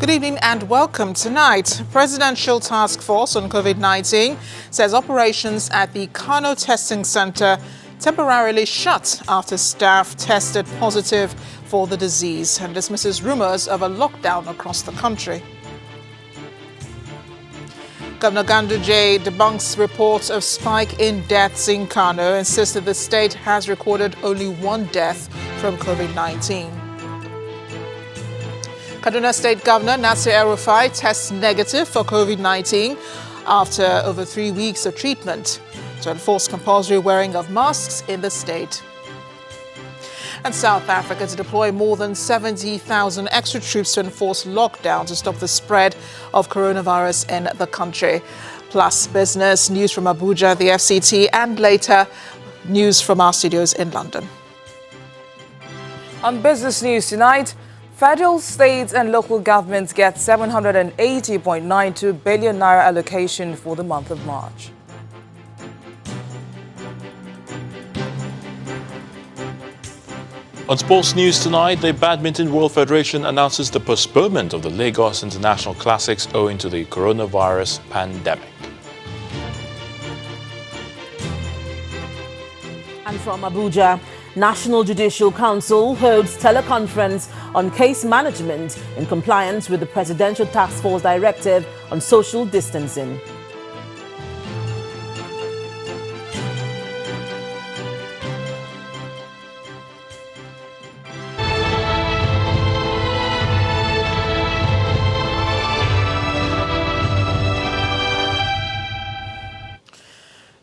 Good evening and welcome. Tonight, Presidential Task Force on COVID-19 says operations at the Kano testing center temporarily shut after staff tested positive for the disease and dismisses rumors of a lockdown across the country. Governor Ganduje debunks reports of spike in deaths in Kano, insists that the state has recorded only one death from COVID-19. Kaduna State Governor Nasir El-Rufai tests negative for COVID-19 after over 3 weeks of treatment to enforce compulsory wearing of masks in the state. And South Africa to deploy more than 70,000 extra troops to enforce lockdown to stop the spread of coronavirus in the country. Plus business, news from Abuja, the FCT, and later news from our studios in London. On business news tonight, federal, state and local governments get 780.92 billion naira allocation for the month of March. On sports news tonight, the Badminton World Federation announces the postponement of the Lagos International Classics owing to the coronavirus pandemic. And from Abuja, National Judicial Council holds teleconference on case management in compliance with the Presidential Task Force Directive on social distancing.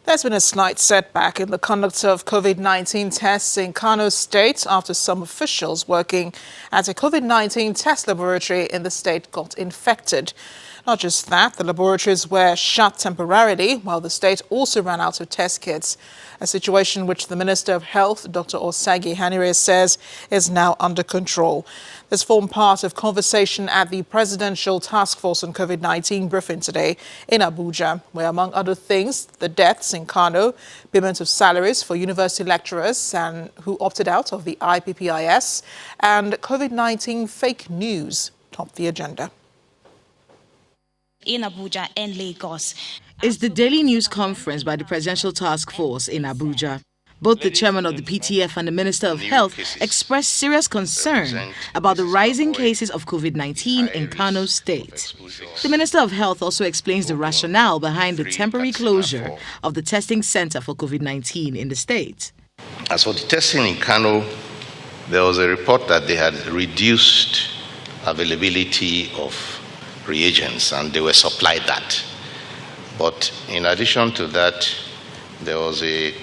There's been a slight setback in the conduct of COVID-19 tests in Kano State after some officials working at a COVID-19 test laboratory in the state got infected. Not just that, the laboratories were shut temporarily while the state also ran out of test kits, a situation which the Minister of Health, Dr. Osagi Hanire, says is now under control. This formed part of conversation at the Presidential Task Force on COVID-19 briefing today in Abuja, where, among other things, the deaths in Kano, payment of salaries for university lecturers and who opted out of the IPPIS, and COVID-19 fake news topped the agenda. In Abuja and Lagos. It's the daily news conference by the Presidential Task Force in Abuja. Both the chairman of the PTF and the Minister of Health expressed serious concern about the rising cases of COVID-19 in Kano State. The Minister of Health also explains the rationale behind the temporary closure of the testing center for COVID-19 in the state. As for the testing in Kano, there was a report that they had reduced availability of reagents and they were supplied that. But in addition to that, there was a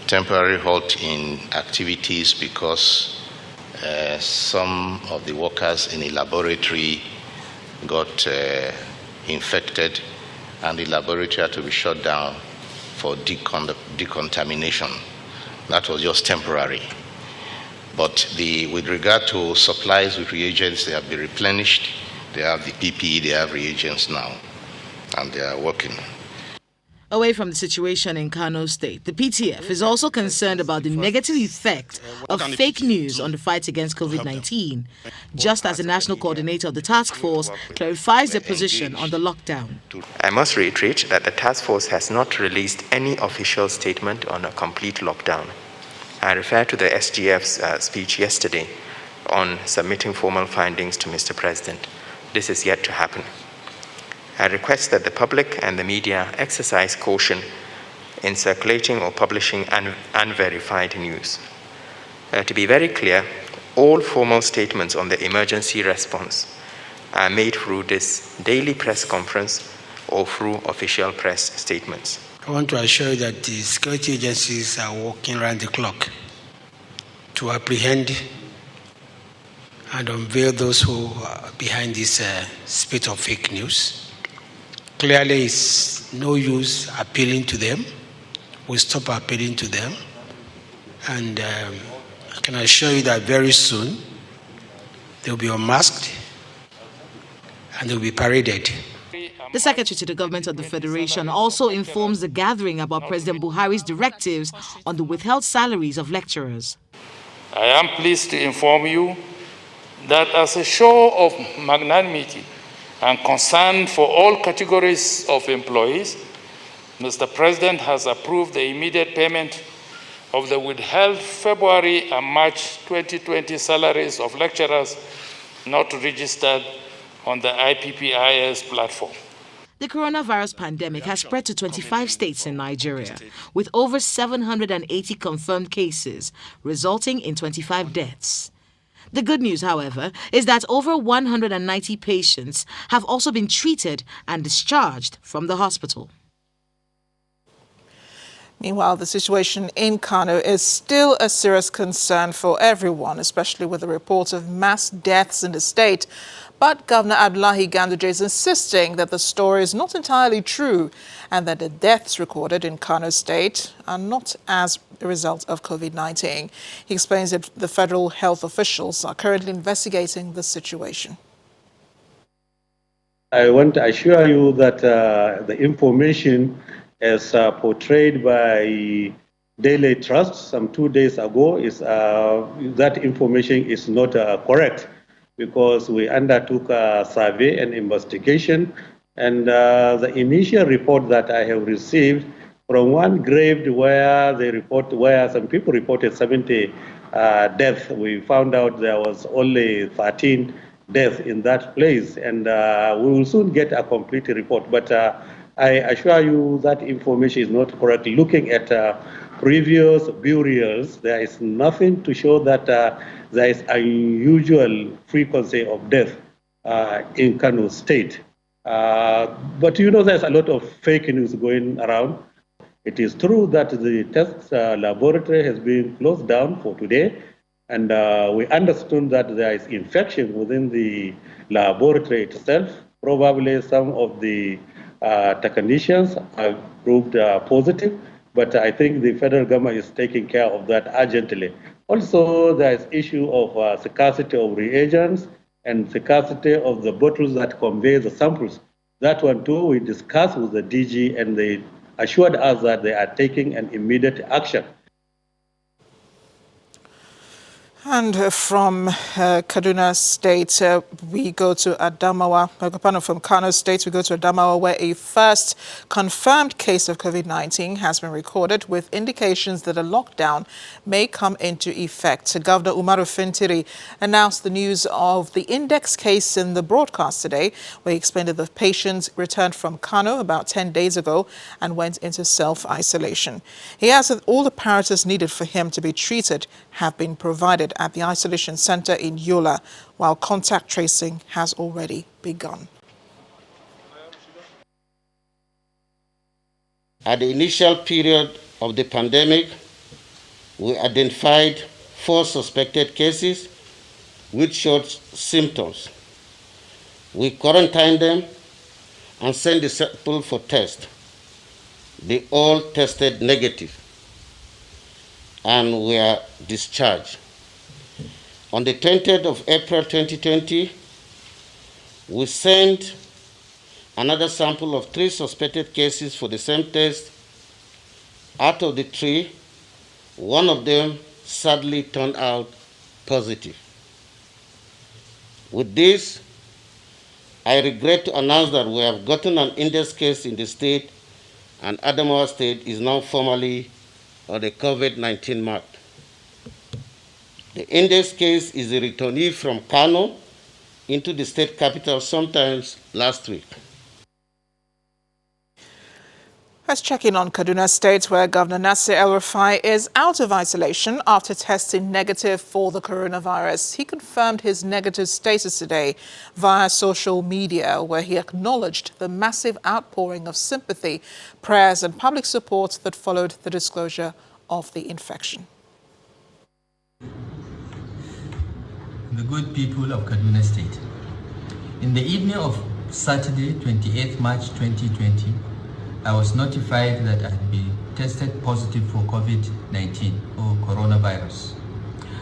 temporary halt in activities because some of the workers in a laboratory got infected and the laboratory had to be shut down for decontamination. That was just temporary. But with regard to supplies with reagents, they have been replenished. They have the PPE, they have reagents now, and they are working. Away from the situation in Kano State, the PTF is also concerned about the negative effect of fake news on the fight against COVID-19, just as the national coordinator of the task force clarifies their position on the lockdown. I must reiterate that the task force has not released any official statement on a complete lockdown. I refer to the SGF's speech yesterday on submitting formal findings to Mr. President. This is yet to happen. I request that the public and the media exercise caution in circulating or publishing unverified news. To be very clear, all formal statements on the emergency response are made through this daily press conference or through official press statements. I want to assure you that the security agencies are working around the clock to apprehend and unveil those who are behind this spate of fake news. Clearly, it's no use appealing to them. We'll stop appealing to them. And I can assure you that very soon, they'll be unmasked and they'll be paraded. The Secretary to the Government of the Federation also informs the gathering about President Buhari's directives on the withheld salaries of lecturers. I am pleased to inform you that as a show of magnanimity and concern for all categories of employees, Mr. President has approved the immediate payment of the withheld February and March 2020 salaries of lecturers not registered on the IPPIS platform. The coronavirus pandemic has spread to 25 states in Nigeria, with over 780 confirmed cases, resulting in 25 deaths. The good news, however, is that over 190 patients have also been treated and discharged from the hospital. Meanwhile, the situation in Kano is still a serious concern for everyone, especially with the reports of mass deaths in the state. But Governor Abdullahi Ganduje is insisting that the story is not entirely true and that the deaths recorded in Kano State are not as a result of COVID-19. He explains that the federal health officials are currently investigating the situation. I want to assure you that the information as portrayed by Daily Trust some 2 days ago is that information is not correct, because we undertook a survey and investigation, and the initial report that I have received from one grave where some people reported 70 deaths, we found out there was only 13 deaths in that place, and we will soon get a complete report. But I assure you that information is not correct. Looking at previous burials, there is nothing to show that there is unusual frequency of death in Kano State. But you know, there's a lot of fake news going around. It is true that the test laboratory has been closed down for today, and we understood that there is infection within the laboratory itself. Probably some of the technicians have proved positive, but I think the federal government is taking care of that urgently. Also, there is issue of scarcity of reagents and scarcity of the bottles that convey the samples. That one too we discussed with the DG, and they assured us that they are taking an immediate action. And from Kaduna State, we go to Adamawa. From Kano State, we go to Adamawa, where a first confirmed case of COVID-19 has been recorded, with indications that a lockdown may come into effect. Governor Umaru Fintiri announced the news of the index case in the broadcast today, where he explained that the patient returned from Kano about 10 days ago and went into self-isolation. He asked that all the apparatus needed for him to be treated have been provided at the isolation center in Yola, while contact tracing has already begun. At the initial period of the pandemic, we identified 4 suspected cases which showed symptoms. We quarantined them and sent the sample for test. They all tested negative and were discharged. On the 20th of April 2020, we sent another sample of 3 suspected cases for the same test. Out of the 3, 1 of them sadly turned out positive. With this, I regret to announce that we have gotten an index case in the state, and Adamawa State is now formally on the COVID-19 map. The index case is a returnee from Kano into the state capital sometimes last week. Let's check in on Kaduna State, where Governor Nasir El-Rufai is out of isolation after testing negative for the coronavirus. He confirmed his negative status today via social media, where he acknowledged the massive outpouring of sympathy, prayers and public support that followed the disclosure of the infection. The good people of Kaduna State. In the evening of Saturday, 28th March 2020, I was notified that I had been tested positive for COVID-19 or coronavirus.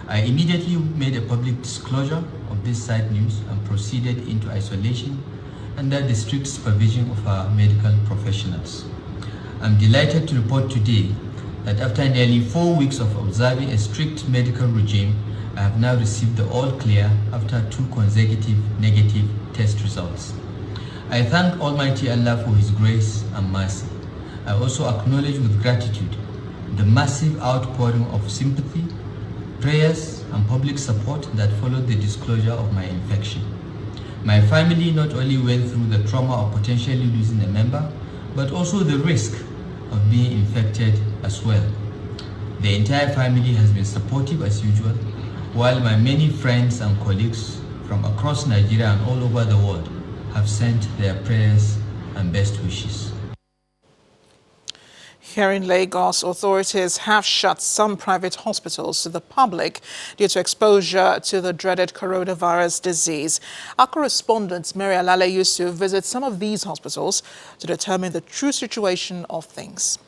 I immediately made a public disclosure of this sad news and proceeded into isolation under the strict supervision of our medical professionals. I'm delighted to report today that after nearly 4 weeks of observing a strict medical regime, I have now received the all clear after 2 consecutive negative test results. I thank Almighty Allah for His grace and mercy. I also acknowledge with gratitude the massive outpouring of sympathy, prayers, and public support that followed the disclosure of my infection. My family not only went through the trauma of potentially losing a member, but also the risk of being infected as well. The entire family has been supportive as usual, while my many friends and colleagues from across Nigeria and all over the world have sent their prayers and best wishes. Here in Lagos, authorities have shut some private hospitals to the public due to exposure to the dreaded coronavirus disease. Our correspondent, Mary Alale Yusuf, visits some of these hospitals to determine the true situation of things.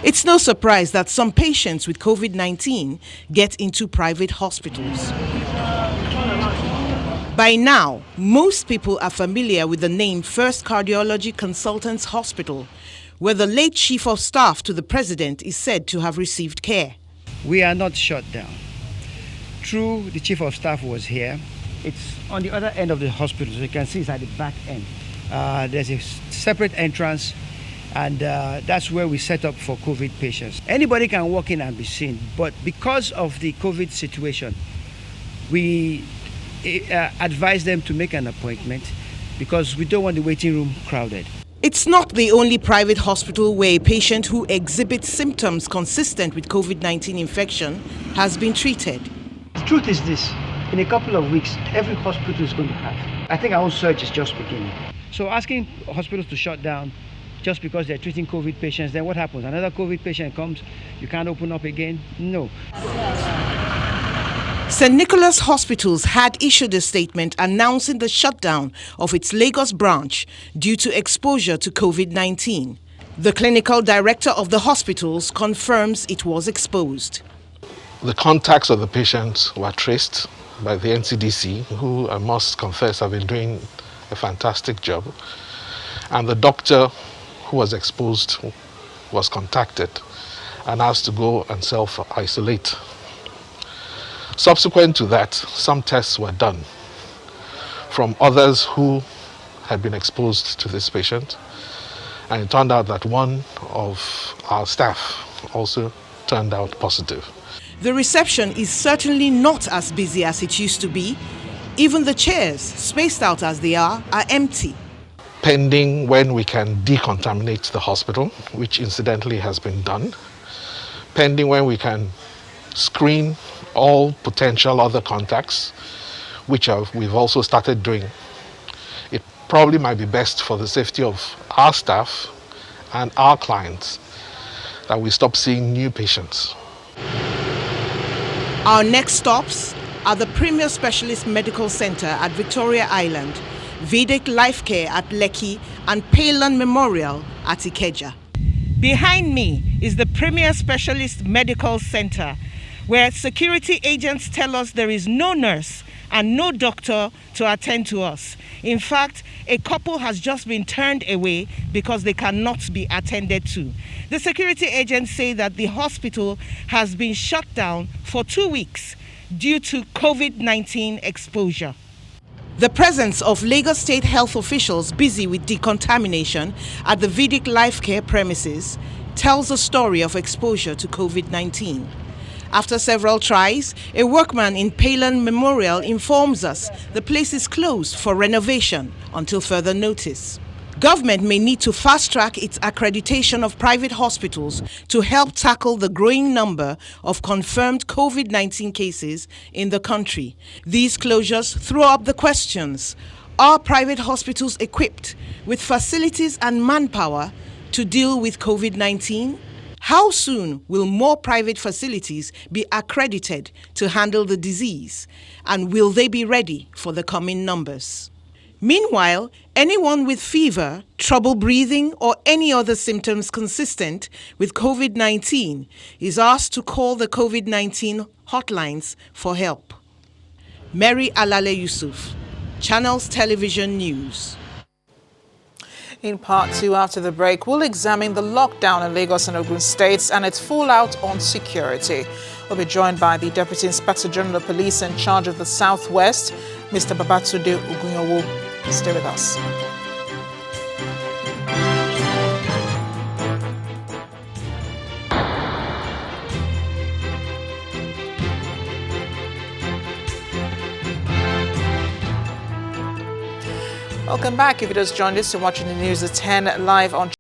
It's no surprise that some patients with COVID-19 get into private hospitals. By now, most people are familiar with the name First Cardiology Consultants Hospital, where the late Chief of Staff to the President is said to have received care. We are not shut down. True, the Chief of Staff was here. It's on the other end of the hospital, so you can see it's at the back end. There's a separate entrance, and that's where we set up for COVID patients. Anybody can walk in and be seen, but because of the COVID situation, we advise them to make an appointment because we don't want the waiting room crowded. It's not the only private hospital where a patient who exhibits symptoms consistent with COVID-19 infection has been treated. The truth is this, in a couple of weeks, every hospital is going to have. I think our own surge is just beginning. So asking hospitals to shut down just because they're treating COVID patients, then what happens? Another COVID patient comes, you can't open up again? No. St. Nicholas Hospitals had issued a statement announcing the shutdown of its Lagos branch due to exposure to COVID-19. The clinical director of the hospitals confirms it was exposed. The contacts of the patients were traced by the NCDC, who I must confess have been doing a fantastic job. And the doctor who was exposed was contacted and asked to go and self-isolate. Subsequent to that, some tests were done from others who had been exposed to this patient, and it turned out that one of our staff also turned out positive. The reception is certainly not as busy as it used to be. Even the chairs, spaced out as they are empty. Pending when we can decontaminate the hospital, which incidentally has been done, pending when we can screen all potential other contacts, which we've also started doing. It probably might be best for the safety of our staff and our clients that we stop seeing new patients. Our next stops are the Premier Specialist Medical Center at Victoria Island, Vedic Life Care at Lekki, and Palan Memorial at Ikeja. Behind me is the Premier Specialist Medical Center, where security agents tell us there is no nurse and no doctor to attend to us. In fact, a couple has just been turned away because they cannot be attended to. The security agents say that the hospital has been shut down for 2 weeks due to COVID-19 exposure. The presence of Lagos State health officials busy with decontamination at the Vedic Life Care premises tells a story of exposure to COVID-19. After several tries, a workman in Palan Memorial informs us the place is closed for renovation until further notice. Government may need to fast-track its accreditation of private hospitals to help tackle the growing number of confirmed COVID-19 cases in the country. These closures throw up the questions: are private hospitals equipped with facilities and manpower to deal with COVID-19? How soon will more private facilities be accredited to handle the disease? And will they be ready for the coming numbers? Meanwhile, anyone with fever, trouble breathing, or any other symptoms consistent with COVID-19 is asked to call the COVID-19 hotlines for help. Mary Alale Yusuf, Channels Television News. In part 2 after the break, we'll examine the lockdown in Lagos and Ogun states and its fallout on security. We'll be joined by the Deputy Inspector General of Police in charge of the Southwest, Mr. Babatunde Ogunyowo. Stay with us. Welcome back. If you just joined us, you're watching the news at 10 live on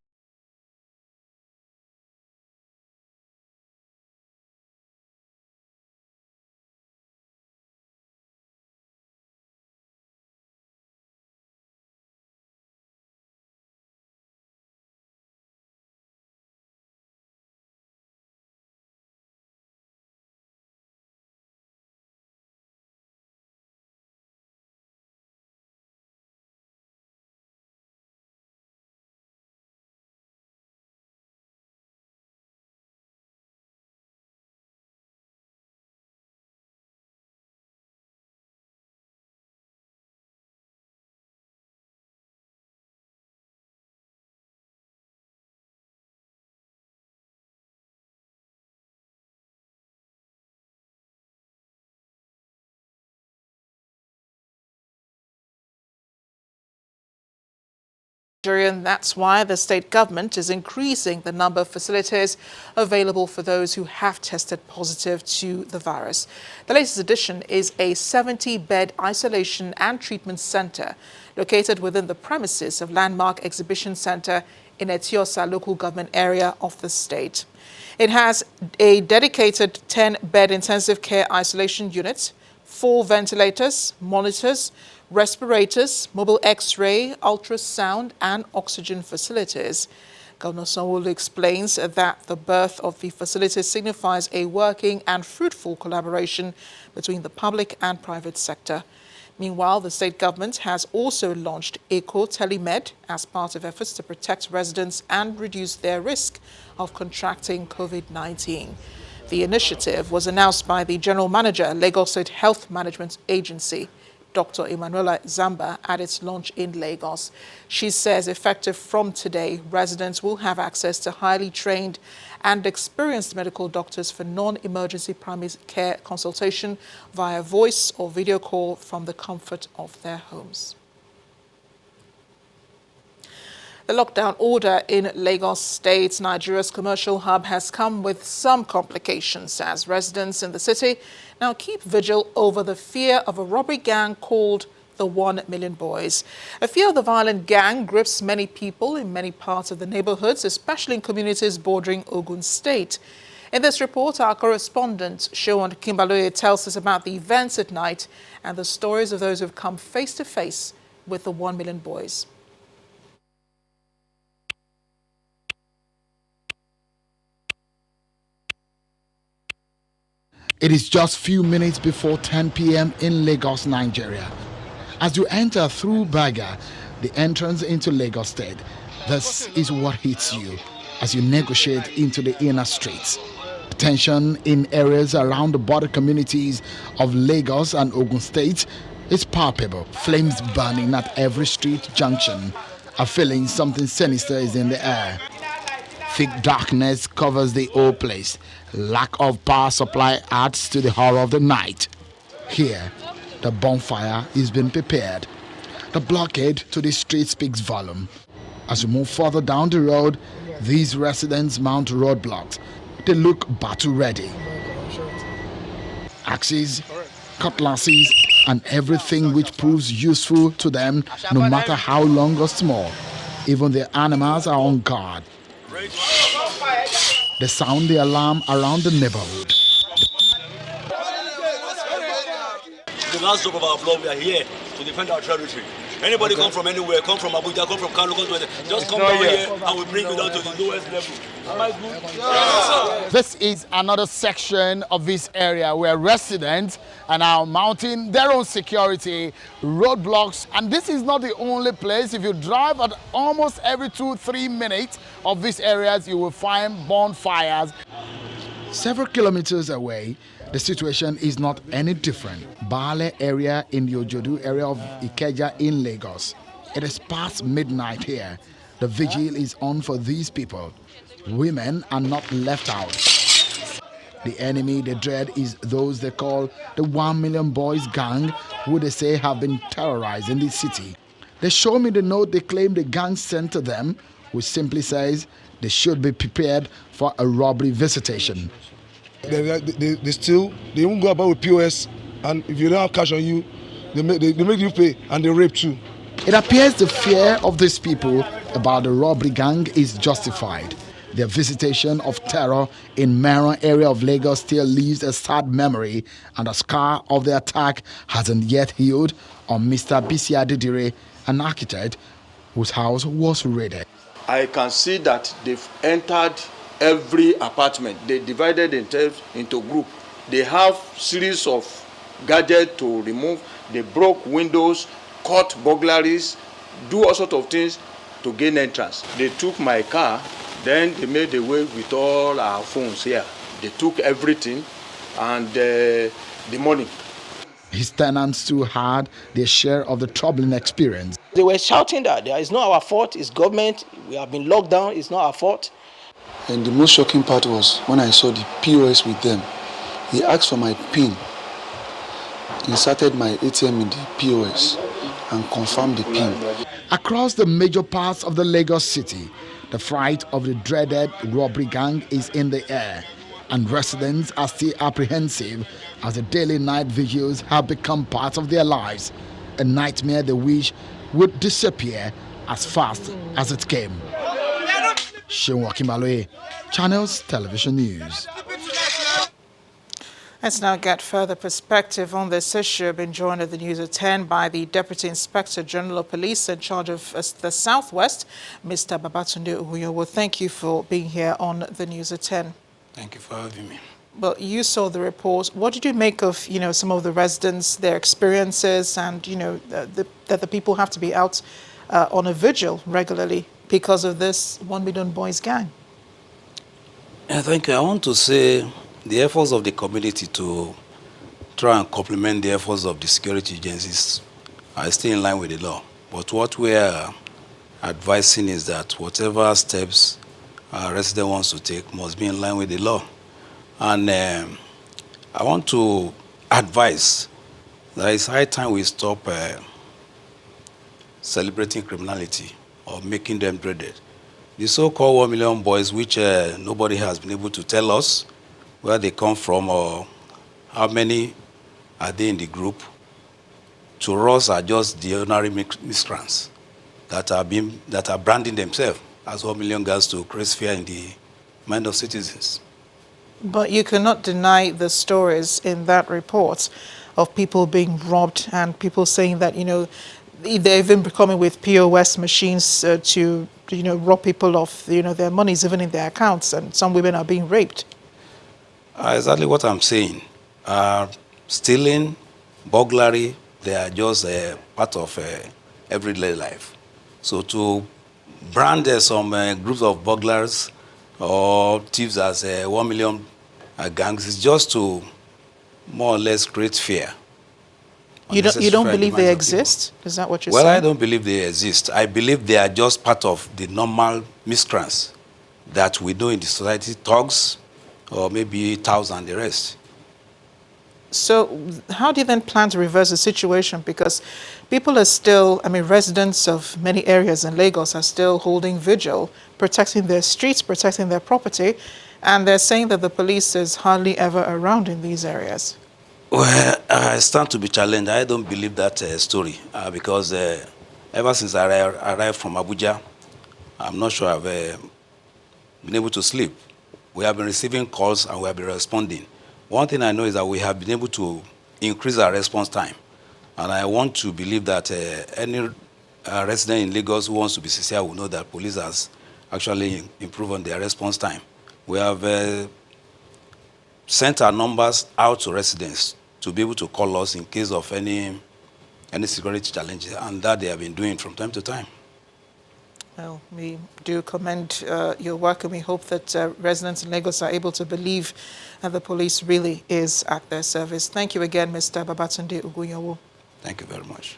and that's why the state government is increasing the number of facilities available for those who have tested positive to the virus. The latest addition is a 70-bed isolation and treatment center located within the premises of Landmark Exhibition Center in Etiosa local government area of the state. It has a dedicated 10-bed intensive care isolation unit, 4 ventilators, monitors, respirators, mobile X-ray, ultrasound and oxygen facilities. Governor Sanwo-Olu explains that the birth of the facilities signifies a working and fruitful collaboration between the public and private sector. Meanwhile, the state government has also launched Eco Telemed as part of efforts to protect residents and reduce their risk of contracting COVID-19. The initiative was announced by the General Manager, Lagos State Health Management Agency, Dr. Emanuela Zamba, at its launch in Lagos. She says effective from today, residents will have access to highly trained and experienced medical doctors for non-emergency primary care consultation via voice or video call from the comfort of their homes. The lockdown order in Lagos State, Nigeria's commercial hub, has come with some complications as residents in the city now keep vigil over the fear of a robbery gang called the 1 Million Boys. A fear of the violent gang grips many people in many parts of the neighborhoods, especially in communities bordering Ogun State. In this report, our correspondent, Sean Kimbaloye, tells us about the events at night and the stories of those who have come face to face with the 1 Million Boys. It is just few minutes before 10 p.m. in Lagos, Nigeria. As you enter through Baga, the entrance into Lagos State, this is what hits you as you negotiate into the inner streets. Tension in areas around the border communities of Lagos and Ogun State is palpable. Flames burning at every street junction, a feeling something sinister is in the air. Thick darkness covers the whole place. Lack of power supply adds to the horror of the night. Here, the bonfire is being prepared. The blockade to the street speaks volume. As we move further down the road, these residents mount roadblocks. They look battle ready. Axes, cutlasses, and everything which proves useful to them, no matter how long or small. Even the animals are on guard. They sound the alarm around the neighborhood. The last drop of our blood, we are here to defend our territory. Anybody come from anywhere, come from Abuja, come from Kano, just come down here and we bring you down to the lowest level. Am I good? Yes. This is another section of this area where residents are now mounting their own security roadblocks. And this is not the only place. If you drive at almost every 2-3 minutes of these areas, you will find bonfires. Several kilometers away, the situation is not any different. Bale area in the Ojodu area of Ikeja in Lagos. It is past midnight here, The vigil is on for these people. Women are not left out. The enemy they dread is those they call the 1 Million Boys gang, who they say have been terrorizing the city. They show me the note they claim the gang sent to them, which simply says they should be prepared for a robbery visitation. They steal, they even go about with POS, and if you don't have cash on you, they make you pay, and they rape too. It appears the fear of these people about the robbery gang is justified. Their visitation of terror in Meron area of Lagos still leaves a sad memory, and the scar of the attack hasn't yet healed on Mr. Bisi Adedire, an architect whose house was raided. I can see that they've entered every apartment. They divided themselves into groups. They have series of gadgets to remove. They broke windows, caught burglaries, do all sorts of things to gain entrance. They took my car, then they made away with all our phones here. They took everything and the money. His tenants too had their share of the troubling experience. They were shouting that it's not our fault, it's government, we have been locked down, it's not our fault. And the most shocking part was when I saw the POS with them. He asked for my PIN, inserted my ATM in the POS, and confirmed the PIN. Across the major parts of the Lagos city, the fright of the dreaded robbery gang is in the air, and residents are still apprehensive as the daily night vigils have become part of their lives, a nightmare they wish would disappear as fast as it came. Shewa Kimbalwe, Channels Television News. Let's now get further perspective on this issue. I've been joined at the News at 10 by the Deputy Inspector General of Police in charge of the Southwest, Mr. Babatunde Uguyowo. Thank you for being here on the News at 10. Thank you for having me. Well, you saw the report. What did you make of, some of the residents, their experiences, and, that the people have to be out on a vigil regularly because of this 1 Million Boys gang? Thank you. I want to say the efforts of the community to try and complement the efforts of the security agencies are still in line with the law. But what we are advising is that whatever steps a resident wants to take must be in line with the law. And I want to advise that it's high time we stop celebrating criminality or making them dreaded. The so-called 1 million boys, which nobody has been able to tell us where they come from or how many are they in the group, to us are just the ordinary miscreants that are branding themselves as 1 million girls to create fear in the mind of citizens. But you cannot deny the stories in that report of people being robbed and people saying that, they're even coming with POS machines to rob people of, their monies, even in their accounts, and some women are being raped. Exactly what I'm saying. Stealing, burglary, they are just part of everyday life. So to brand some groups of burglars or thieves as 1 million gangs is just to more or less create fear. You don't believe they exist? Is that what you're saying? Well, saying? I don't believe they exist. I believe they are just part of the normal miscreants that we know in the society, thugs, or maybe touts and the rest. So how do you then plan to reverse the situation? Because people are still, residents of many areas in Lagos are still holding vigil, protecting their streets, protecting their property, and they're saying that the police is hardly ever around in these areas. Well, I stand to be challenged. I don't believe that story because ever since I arrived from Abuja, I'm not sure I've been able to sleep. We have been receiving calls and we have been responding. One thing I know is that we have been able to increase our response time. And I want to believe that any resident in Lagos who wants to be sincere will know that police has actually improved on their response time. We have sent our numbers out to residents to be able to call us in case of any security challenges, and that they have been doing from time to time. Well, we do commend your work, and we hope that residents in Lagos are able to believe that the police really is at their service. Thank you again, Mr. Babatunde Uguyowo. Thank you very much.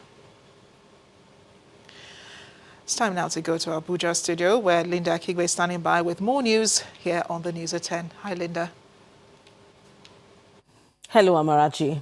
It's time now to go to our Abuja studio, where Linda Akigwe is standing by with more news here on the News at 10. Hi, Linda. Hello, Amarachi.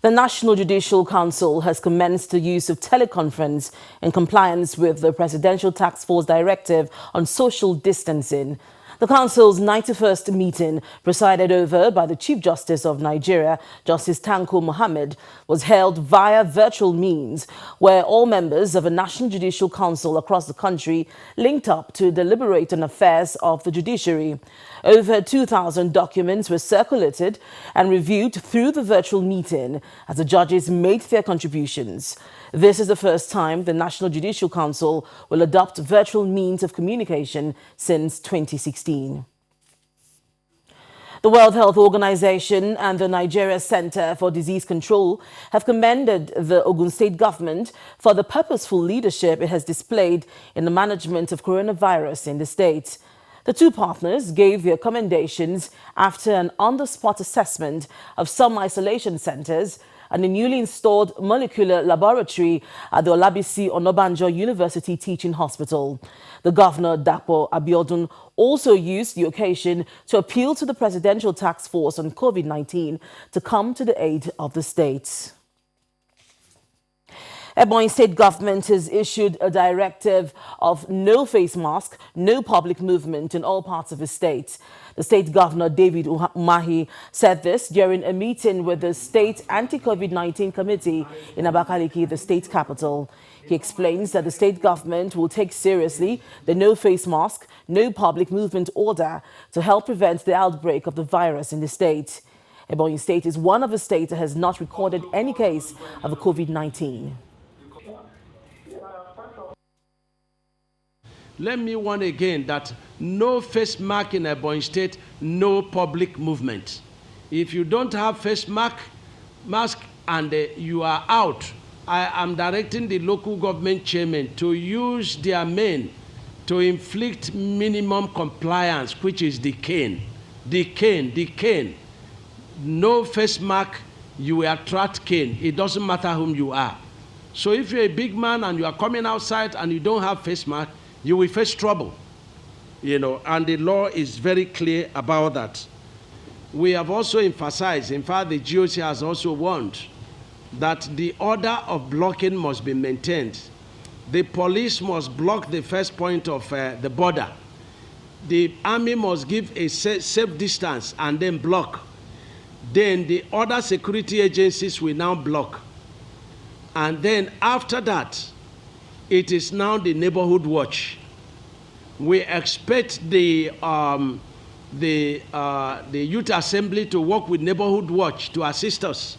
The National Judicial Council has commenced the use of teleconference in compliance with the Presidential Task Force Directive on social distancing. The Council's 91st meeting, presided over by the Chief Justice of Nigeria, Justice Tanko Mohammed, was held via virtual means, where all members of a National Judicial Council across the country linked up to deliberate on affairs of the judiciary. Over 2,000 documents were circulated and reviewed through the virtual meeting as the judges made their contributions. This is the first time the National Judicial Council will adopt virtual means of communication since 2016. The World Health Organization and the Nigeria Center for Disease Control have commended the Ogun State government for the purposeful leadership it has displayed in the management of coronavirus in the state. The two partners gave their commendations after an on-the-spot assessment of some isolation centers and a newly installed molecular laboratory at the Olabisi Onabanjo University Teaching Hospital. The Governor, Dapo Abiodun, also used the occasion to appeal to the Presidential Task Force on COVID-19 to come to the aid of the state. Ebonyi State government has issued a directive of no face mask, no public movement in all parts of the state. The state governor, David Umahi, said this during a meeting with the state anti-COVID-19 committee in Abakaliki, the state capital. He explains that the state government will take seriously the no face mask, no public movement order to help prevent the outbreak of the virus in the state. Ebonyi State is one of the states that has not recorded any case of COVID-19. Let me warn again that no face mask in Ebonyi State, no public movement. If you don't have face mask and you are out, I am directing the local government chairman to use their men to inflict minimum compliance, which is the cane. The cane. No face mask, you will attract cane. It doesn't matter whom you are. So if you're a big man and you are coming outside and you don't have face mask, you will face trouble, and the law is very clear about that. We have also emphasized, in fact, the GOC has also warned that the order of blocking must be maintained. The police must block the first point of the border. The army must give a safe distance and then block. Then the other security agencies will now block. And then after that, it is now the neighborhood watch. We expect the youth assembly to work with neighborhood watch to assist us.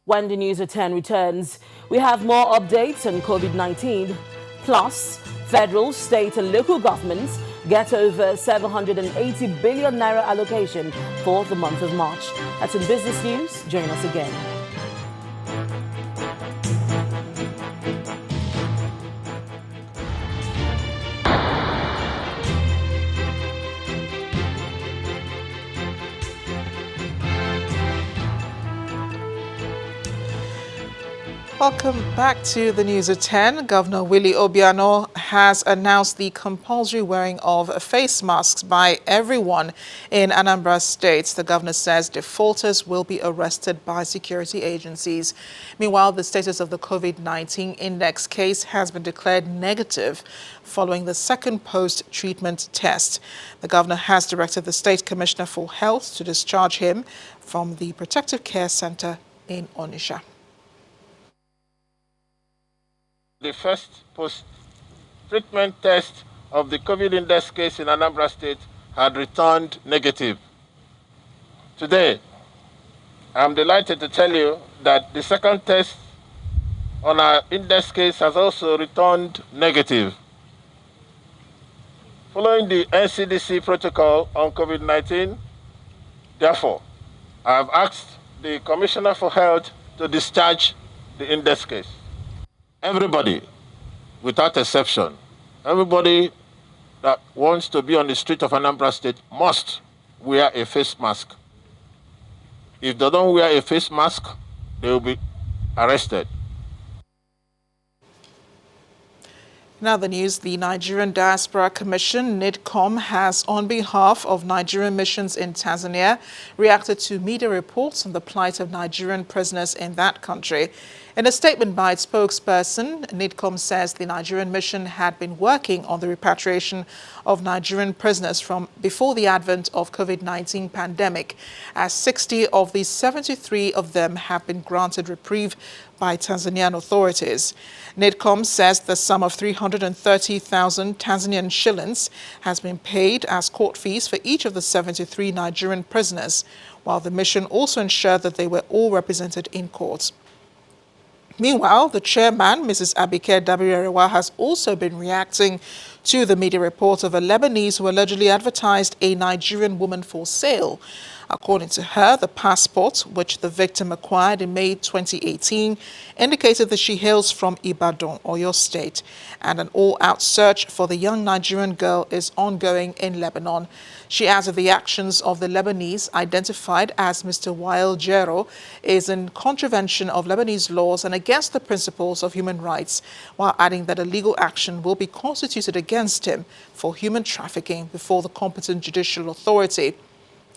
When the News at 10 returns, we have more updates on COVID-19. Plus, federal, state and local governments get over 780 billion naira allocation for the month of March. That's in business news. Join us again. Welcome back to the News at 10. Governor Willie Obiano has announced the compulsory wearing of face masks by everyone in Anambra State. The governor says defaulters will be arrested by security agencies. Meanwhile, the status of the COVID-19 index case has been declared negative following the second post-treatment test. The governor has directed the State Commissioner for Health to discharge him from the Protective Care Center in Onitsha. The first post-treatment test of the COVID index case in Anambra State had returned negative. Today, I'm delighted to tell you that the second test on our index case has also returned negative. Following the NCDC protocol on COVID-19, therefore, I have asked the Commissioner for Health to discharge the index case. Everybody, without exception, everybody that wants to be on the street of Anambra State must wear a face mask. If they don't wear a face mask, they will be arrested. Now the news, the Nigerian Diaspora Commission, NIDCOM, has, on behalf of Nigerian missions in Tanzania, reacted to media reports on the plight of Nigerian prisoners in that country. In a statement by its spokesperson, NIDCOM says the Nigerian mission had been working on the repatriation of Nigerian prisoners from before the advent of COVID-19 pandemic, as 60 of the 73 of them have been granted reprieve by Tanzanian authorities. NIDCOM says the sum of 330,000 Tanzanian shillings has been paid as court fees for each of the 73 Nigerian prisoners, while the mission also ensured that they were all represented in court. Meanwhile, the chairman, Mrs. Abike Dabirerewa, has also been reacting to the media report of a Lebanese who allegedly advertised a Nigerian woman for sale. According to her, the passport, which the victim acquired in May 2018, indicated that she hails from Ibadan, Oyo State, and an all-out search for the young Nigerian girl is ongoing in Lebanon. She adds that the actions of the Lebanese, identified as Mr. Wael Jero, is in contravention of Lebanese laws and against the principles of human rights, while adding that a legal action will be constituted against him for human trafficking before the competent judicial authority.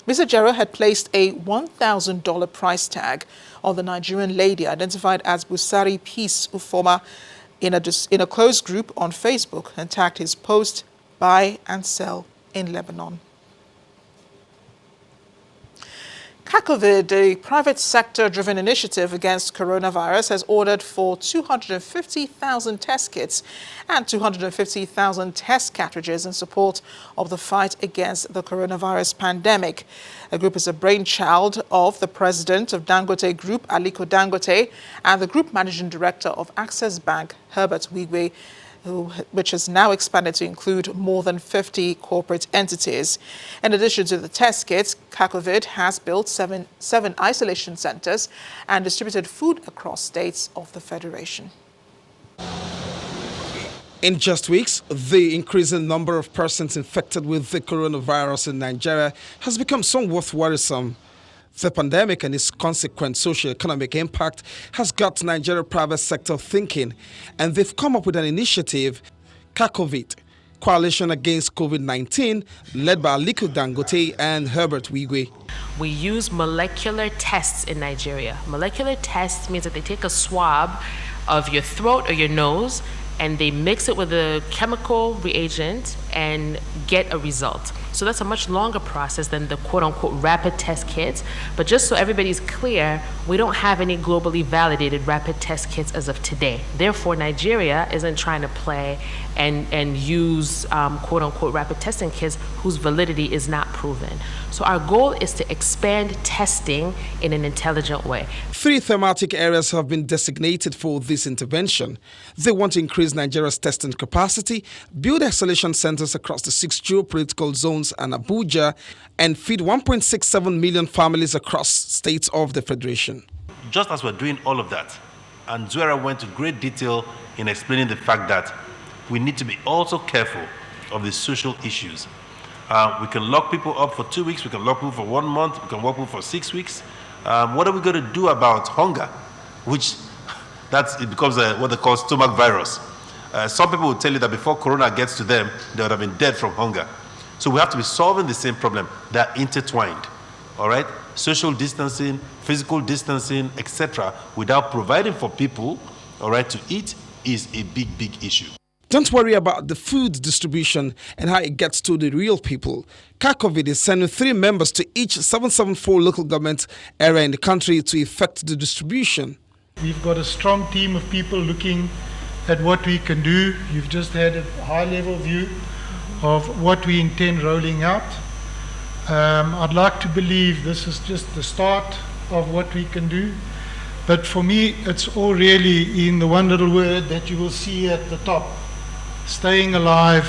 Mr. Jero had placed a $1,000 price tag on the Nigerian lady identified as Busari Peace Ufoma in a closed group on Facebook and tagged his post, "Buy and Sell in Lebanon." CACOVID, a private sector-driven initiative against coronavirus, has ordered for 250,000 test kits and 250,000 test cartridges in support of the fight against the coronavirus pandemic. The group is a brainchild of the president of Dangote Group, Aliko Dangote, and the group managing director of Access Bank, Herbert Wigwe, which has now expanded to include more than 50 corporate entities. In addition to the test kits, CACOVID has built seven isolation centers and distributed food across states of the Federation. In just weeks, the increasing number of persons infected with the coronavirus in Nigeria has become somewhat worrisome. The pandemic and its consequent socio-economic impact has got Nigeria private sector thinking, and they've come up with an initiative, CACOVID, Coalition Against COVID-19, led by Aliko Dangote and Herbert Wigwe. We use molecular tests in Nigeria. Molecular tests means that they take a swab of your throat or your nose and they mix it with a chemical reagent and get a result. So that's a much longer process than the quote-unquote rapid test kits. But just so everybody's clear, we don't have any globally validated rapid test kits as of today. Therefore, Nigeria isn't trying to play and use quote-unquote rapid testing kits whose validity is not proven. So our goal is to expand testing in an intelligent way. 3 thematic areas have been designated for this intervention. They want to increase Nigeria's testing capacity, build isolation centers across the 6 geopolitical zones and Abuja, and feed 1.67 million families across states of the Federation. Just as we're doing all of that, and Zuera went to great detail in explaining the fact that we need to be also careful of the social issues. We can lock people up for 2 weeks, we can lock people for 1 month, we can lock people for 6 weeks. What are we going to do about hunger? Which it becomes what they call stomach virus. Some people will tell you that before Corona gets to them, they would have been dead from hunger. So we have to be solving the same problem. They're intertwined, all right? Social distancing, physical distancing, etc., without providing for people, all right, to eat is a big, big issue. Don't worry about the food distribution and how it gets to the real people. CACOVID is sending 3 members to each 774 local government area in the country to effect the distribution. We've got a strong team of people looking at what we can do. You've just had a high-level view of what we intend rolling out. I'd like to believe this is just the start of what we can do. But for me, it's all really in the one little word that you will see at the top: staying alive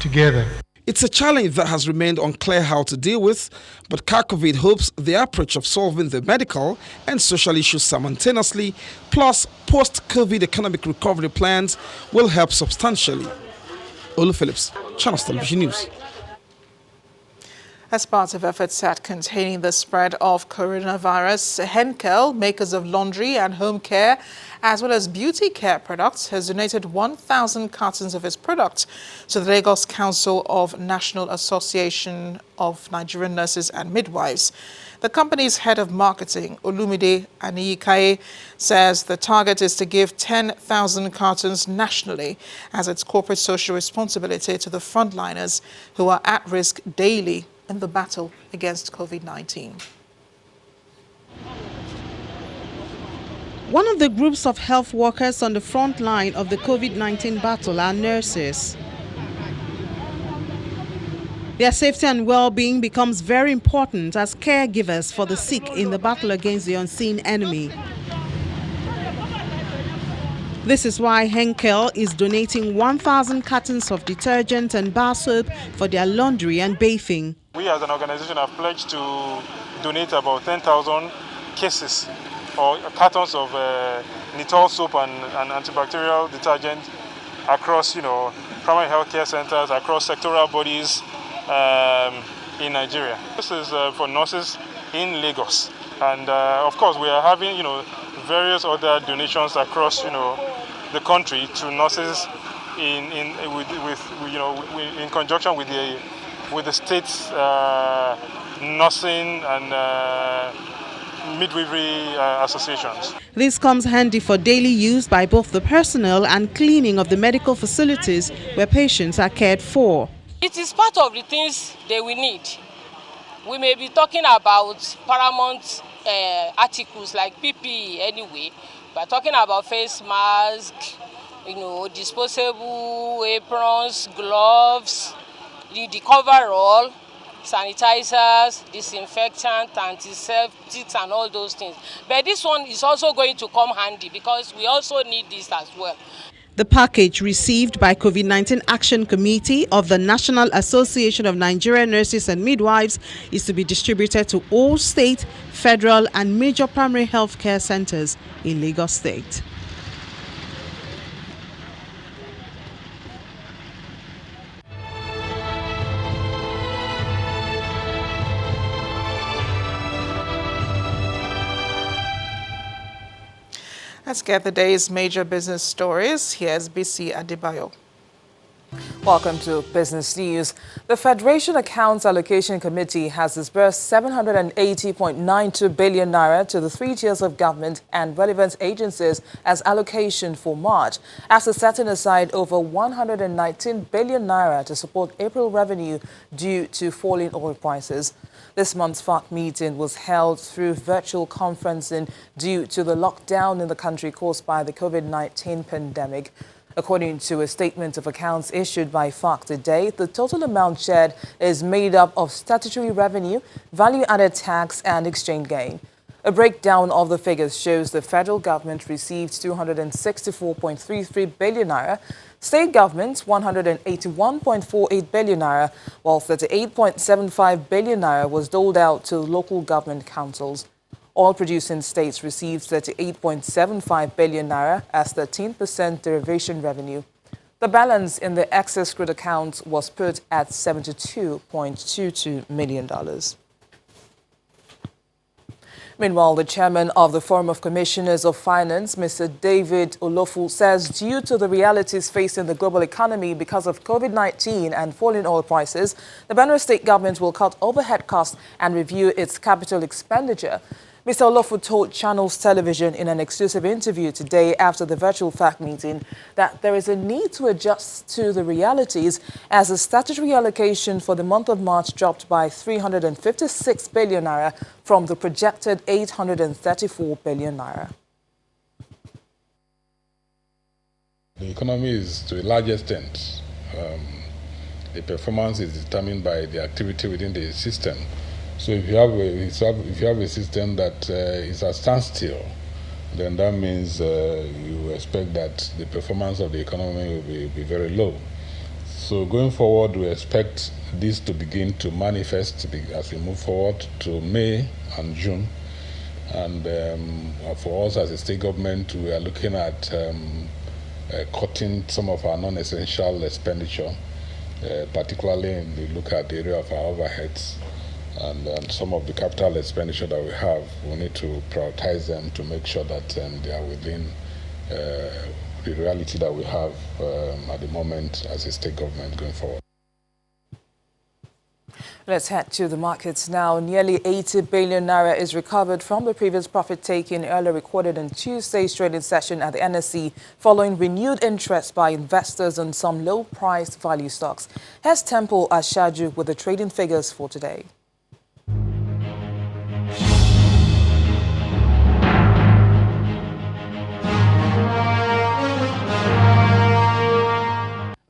together. It's a challenge that has remained unclear how to deal with, but CACOVID hopes the approach of solving the medical and social issues simultaneously, plus post-COVID economic recovery plans, will help substantially. Olu Phillips, Channels Television News. As part of efforts at containing the spread of coronavirus, Henkel, makers of laundry and home care, as well as beauty care products, has donated 1,000 cartons of its products to the Lagos Council of National Association of Nigerian Nurses and Midwives. The company's head of marketing, Olumide Aniyikaye, says the target is to give 10,000 cartons nationally as its corporate social responsibility to the frontliners who are at risk daily in the battle against COVID-19. One of the groups of health workers on the front line of the COVID-19 battle are nurses. Their safety and well-being becomes very important as caregivers for the sick in the battle against the unseen enemy. This is why Henkel is donating 1,000 cartons of detergent and bar soap for their laundry and bathing. We as an organization have pledged to donate about 10,000 cases or cartons of Nitol soap and antibacterial detergent across, primary health care centers, across sectoral bodies in Nigeria. This is for nurses in Lagos, and of course we are having, various other donations across, the country to nurses in conjunction with the state's nursing and midwifery associations. This comes handy for daily use by both the personnel and cleaning of the medical facilities where patients are cared for. It is part of the things they will need. We may be talking about paramount articles like PPE anyway. We're talking about face masks, disposable aprons, gloves, the coverall, sanitizers, disinfectant, antiseptics, and all those things. But this one is also going to come handy because we also need this as well. The package received by COVID-19 Action Committee of the National Association of Nigerian Nurses and Midwives is to be distributed to all state, federal, and major primary health care centers in Lagos State. Let's get the day's major business stories. Here's BC Adebayo. Welcome to Business News. The Federation Accounts Allocation Committee has disbursed 780.92 billion naira to the 3 tiers of government and relevant agencies as allocation for March, after setting aside over 119 billion naira to support April revenue due to falling oil prices. This month's FAC meeting was held through virtual conferencing due to the lockdown in the country caused by the COVID-19 pandemic. According to a statement of accounts issued by FAC today, the total amount shared is made up of statutory revenue, value-added tax, and exchange gain. A breakdown of the figures shows the federal government received 264.33 billion naira, state governments 181.48 billion naira, while 38.75 billion naira was doled out to local government councils. Oil-producing states received 38.75 billion naira as 13% derivation revenue. The balance in the excess crude account was put at $72.22 million. Meanwhile, the chairman of the Forum of Commissioners of Finance, Mr. David Olofu, says due to the realities facing the global economy because of COVID-19 and falling oil prices, the Benue State government will cut overhead costs and review its capital expenditure. Mr. Olofu told Channels Television in an exclusive interview today after the virtual FAC meeting that there is a need to adjust to the realities as the statutory allocation for the month of March dropped by 356 billion naira from the projected 834 billion naira. The economy is, to a large extent, the performance is determined by the activity within the system. So if you have a system that is at standstill, then that means you expect that the performance of the economy will be very low. So going forward, we expect this to begin to manifest as we move forward to May and June. And for us as a state government, we are looking at cutting some of our non-essential expenditure, particularly in the look at the area of our overheads. and some of the capital expenditure that we have, we need to prioritize them to make sure that they are within the reality that we have at the moment as a state government going forward. Let's head to the markets now. Nearly 80 billion naira is recovered from the previous profit-taking earlier recorded in Tuesday's trading session at the NSE following renewed interest by investors on some low-priced value stocks. Here's Temple Ashaju with the trading figures for today.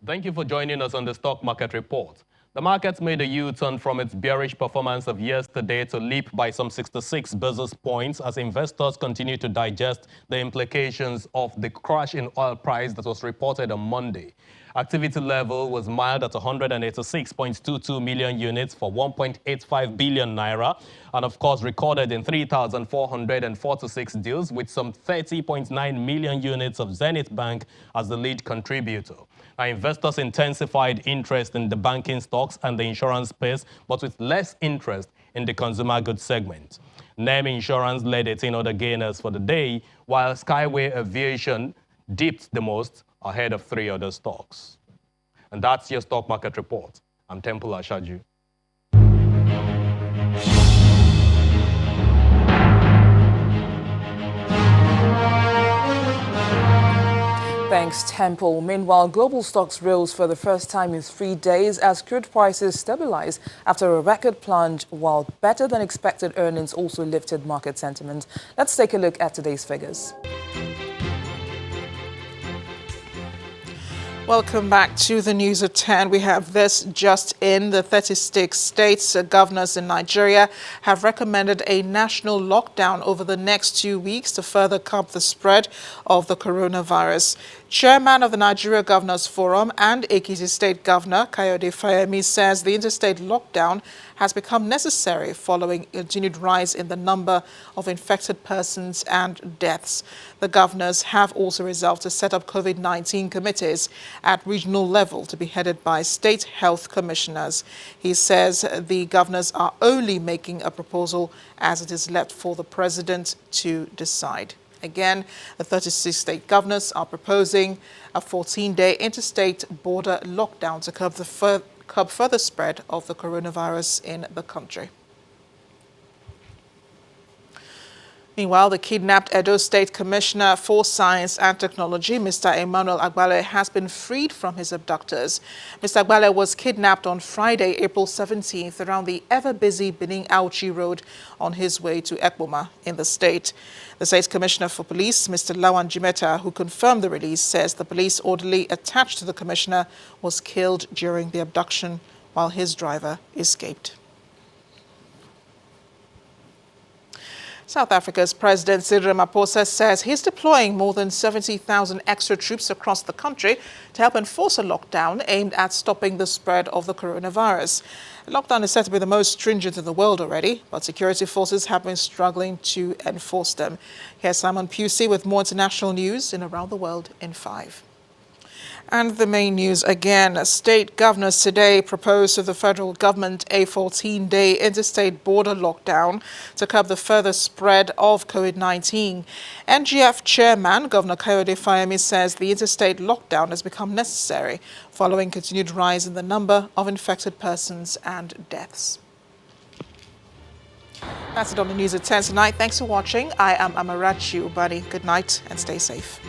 Thank you for joining us on the Stock Market Report. The markets made a U-turn from its bearish performance of yesterday to leap by some 66 basis points as investors continue to digest the implications of the crash in oil price that was reported on Monday. Activity level was mild at 186.22 million units for 1.85 billion naira, and of course recorded in 3,446 deals with some 30.9 million units of Zenith Bank as the lead contributor. Our investors intensified interest in the banking stocks and the insurance space, but with less interest in the consumer goods segment. NEM Insurance led 18 other gainers for the day, while Skyway Aviation dipped the most ahead of 3 other stocks. And that's your stock market report. I'm Temple Ashaju. Thanks, Temple. Meanwhile, global stocks rose for the first time in 3 days as crude prices stabilized after a record plunge, while better than expected earnings also lifted market sentiment. Let's take a look at today's figures. Welcome back to the news at 10. We have this just in. The 36 states governors in Nigeria have recommended a national lockdown over the next 2 weeks to further curb the spread of the coronavirus. Chairman of the Nigeria Governors Forum and Ekiti State Governor Kayode Fayemi says the interstate lockdown has become necessary following a continued rise in the number of infected persons and deaths. The governors have also resolved to set up COVID-19 committees at regional level to be headed by state health commissioners. He says the governors are only making a proposal as it is left for the president to decide. Again, the 36 state governors are proposing a 14-day interstate border lockdown to curb further spread of the coronavirus in the country. Meanwhile, the kidnapped Edo State Commissioner for Science and Technology, Mr. Emmanuel Agbale, has been freed from his abductors. Mr. Agbale was kidnapped on Friday, April 17th, around the ever-busy Benin-Auchi Road on his way to Ekpoma in the state. The State Commissioner for Police, Mr. Lawan Jimeta, who confirmed the release, says the police orderly attached to the commissioner was killed during the abduction while his driver escaped. South Africa's President Cyril Ramaphosa says he's deploying more than 70,000 extra troops across the country to help enforce a lockdown aimed at stopping the spread of the coronavirus. The lockdown is said to be the most stringent in the world already, but security forces have been struggling to enforce them. Here's Simon Pusey with more international news in Around the World in 5. And the main news again. State governors today proposed to the federal government a 14-day interstate border lockdown to curb the further spread of COVID-19. NGF Chairman Governor Kayode Fayemi says the interstate lockdown has become necessary following continued rise in the number of infected persons and deaths. That's it on the news at 10 tonight. Thanks for watching. I am Amarachi Ubani. Good night and stay safe.